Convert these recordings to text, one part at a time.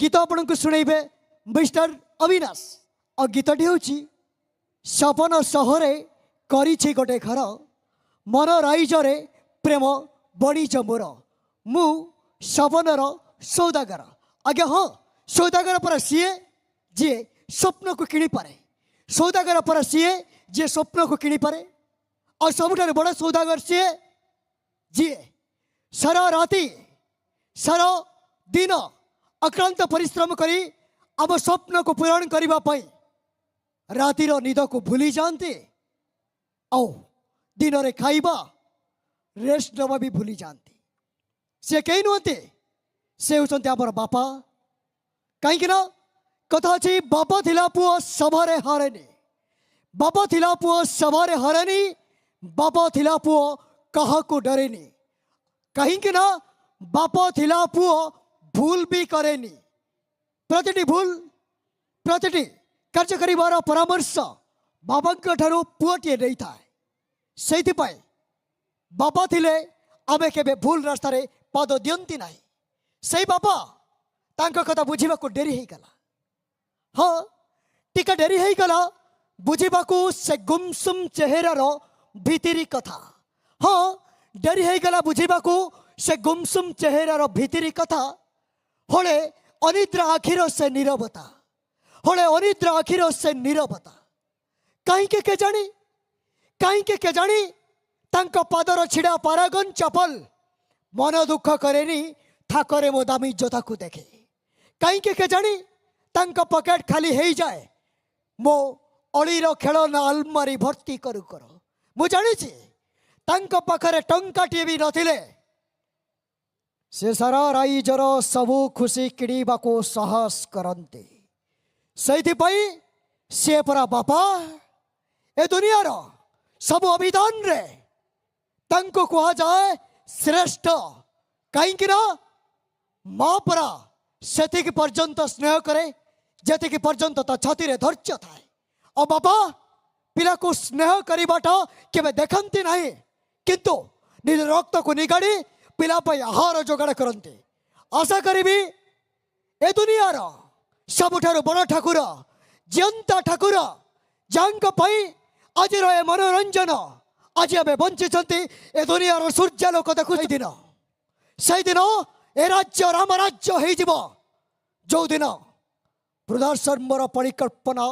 गीत आपण को सुनैबे मिस्टर अविनाश और गीतटी हूँ सपन सहरे करिछि गोटे घर मन राइजरे प्रेम बणिज मोर मु सपनर सौदागर। आज्ञा हाँ सौदागर पर सीए जी स्वप्न को किणी पारे, सौदागर पर सीए जी स्वप्न को किणी पारे और सबुठार बड़ सौदागर सीए जी सारा राति सारा दिन अक्रांत परिश्रम करी अब स्वप्न को पूरण करने रातिर निद को भूली जाते और दिन रे खाइबा रेस्ट नवा भी भूली जाते। से कहीं नुहते से होचंते आमर बापा कहीं कथा अच्छी बापा थिला पुओ सभारे हारेनी, बापा थिला पुओ सभारे हारेनी, बापा थिला पुओ कहा को डरेनी कहीं बापा थिला पुओ भूल भी करेनी। प्रतिटी भूल प्रतिटी कार्य करिवार परामर्श बाबा पुओटे नहीं था से बापा थिले आमे केबे भूल रास्तार पाद दियंती नाही। से बापा तांको कथा बुझीबा को डेरी हो गला, हाँ टिका डेरी हो गला बुझीबा को से गुमसुम चेहरार भीतरी कथा, हाँ डेरी हो गला बुझीबा को से गुमसुम चेहरार भीतरी कथा। हले अनिद्रा आखिर से नीरवता, हले अनिद्रा आखिर से नीरवता कहीं के जानी के जानी तांका पादर छिड़ा पारागन चपल मन दुख करेनी थाकरे मो दामी जोता को देखे कहीं के जानी तांका पकेट खाली हो जाए मो अलीर खेलना आलमारी भर्ती करू करो मु जानी तांका पाखरे टंकाटे भी नथिले से सारा राइजर सबू खुशी किणीबा को साहस करते से परा बापा ए दुनियार सब अभिधान रे तांको कहा जाए श्रेष्ठ कहीं माँ परा सेतिक पर्यंत स्नेह करे जेतिक पर्यंत ता छाती रे धैर्य थाए और बापा पिला को स्नेह करवाटा केबे देखंती नहीं किंतु निज रक्त को निगाड़ी पिला आहार जोगाड़ करते। आशा करी ए दुनियार सबुठारु बड़ ठाकुर जियंता ठाकुर जांको आज ए मनोरंजन आज आम बंची ए दुनियार सूर्यालोक देखु से दिन ए राज्य राम राज्य हो जो दिन वृद्धाश्रमर परिकल्पना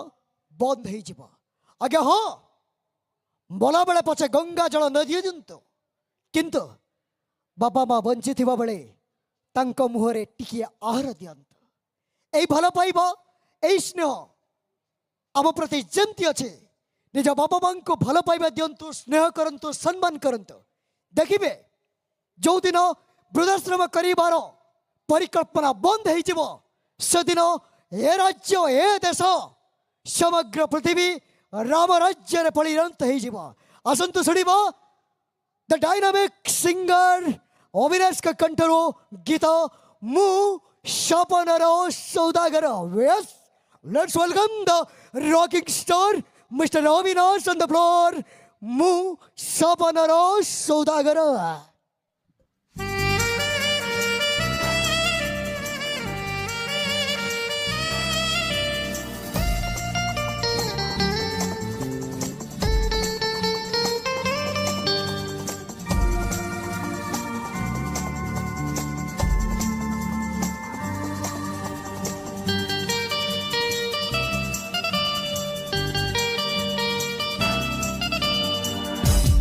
बंद हो आज्ञा हाँ बोला बेले पछे गंगा जल नदी दिंतु किंतु बापा माँ बंची थिबा बेले तांको मुहरे टिकिए आहार दियंतु। एई भल पाइबा एई स्नेह आम प्रति जेमती अच्छे निज बापा माँ को भल पाइबा दियंतु स्नेह करंतु सम्मान करंतु। देखिबे जो दिन वृद्धाश्रम करिवार परिकल्पना बंद हो से दिन ए राज्य ए देश समग्र पृथ्वी राम राज्य परिणत हो। आसंतु शुणिबा द डायनामिक सिंगर अविनाश का कंठरो गीत मु सपनर सौदागर। Yes let's welcome the rocking star mister Avinash on the floor मु सपनर सौदागर।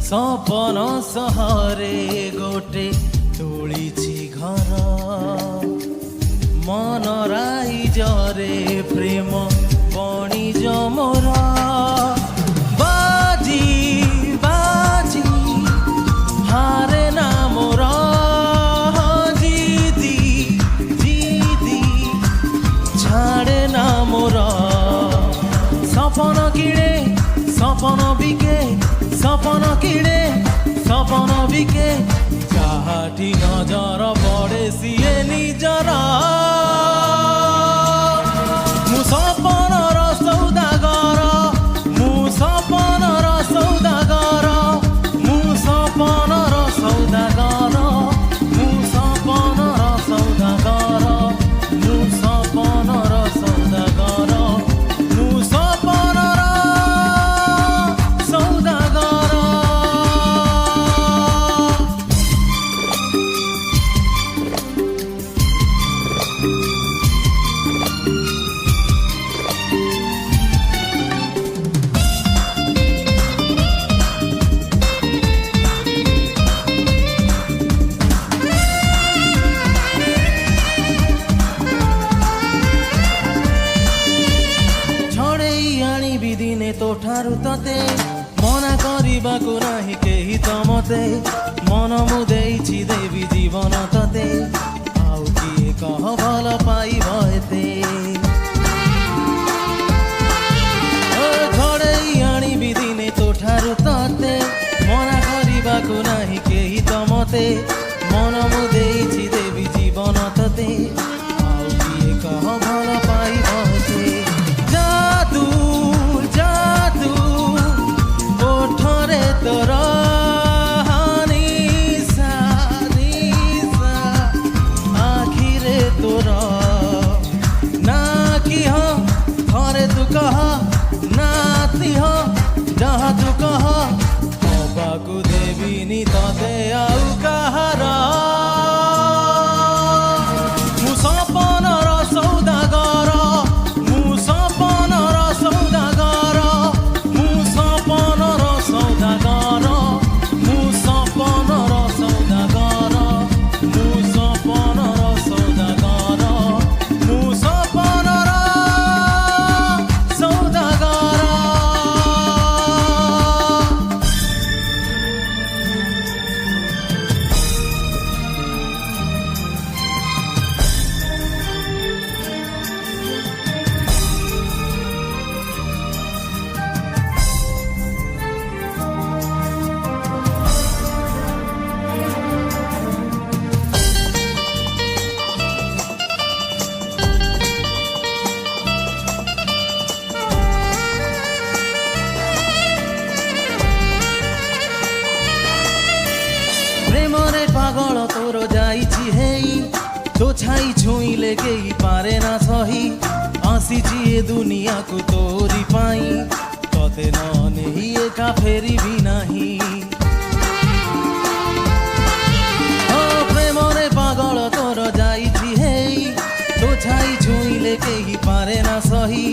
सपन सहरे गोटे तोली घर मन राइजरे प्रेम बणिज मोर बाजी बाजी हारे ना मोर जीदी जीदी छाड़े ना मोर सपन किणे सपन बिके सपन किणे सपन बिके जाहाटी नजर पड़े सीए निजर मु सपनर सौदागर मु सपनर सौदागर मु सपनर सौदागर मु सपनर सौदागर मु सपन ତୋଠାରୁ ତତେ ମନା କରିବାକୁ ନାହିଁ କେହି ତ ମତେ ମନ ମୁଁ ଦେଇଛି ଦେବି ଜୀବନ ତତେ ଆଉ କିଏ କହ ଭଲ ପାଇବ ଏତେ ଝଡ଼େଇ ଆଣିବି ଦିନେ ତୋଠାରୁ ତତେ ମନା କରିବାକୁ ନାହିଁ କେହି ତ ମତେ ମନ ମୁଁ ଦେଇଛି ଦେବି ଜୀବନ ତତେ ଆଉ କିଏ କହ ଭଲ ପାଇବ ଏତେ ଯାଦୁ ଯାଦୁ ଓଠରେ ତୋର ନିଶା ନିଶା ଆଖିରେ ତୋର ନା କି ହଁ ଥରେ ତୁ କହ ନାତି ହଁ ଯାହା ତୁ କହ ହବାକୁ ଦେବିନି ତତେ ଆଉ କାହାର ମୁଁ ସପନର ସୌଦାଗର ମୁଁ ସପନର ସୌଦାଗର ମୁଁ ସପନର ସୌଦାଗର ମୁଁ ସପନର ସୌଦାଗର ମୁଁ ସପନର ସୌଦାଗର ମୁଁ ସପନର ସୌଦାଗର প্রেমরে পাগল তোর যাইছি হেই তো ছাই ছুঁইলে কেই পারে না সহি আসিছি এ দুনিয়াকু তোরি পাই ততে ন নেই একা ফেরিবি নাহি ও প্রেমরে পাগল তোর যাইছি হেই তো ছাই ছুঁইলে কেই পারে না সহি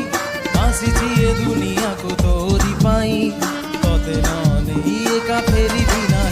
আসিছি এ দুনিয়াকু তোরি পাই ততে ন নেই একা ফেরিবি না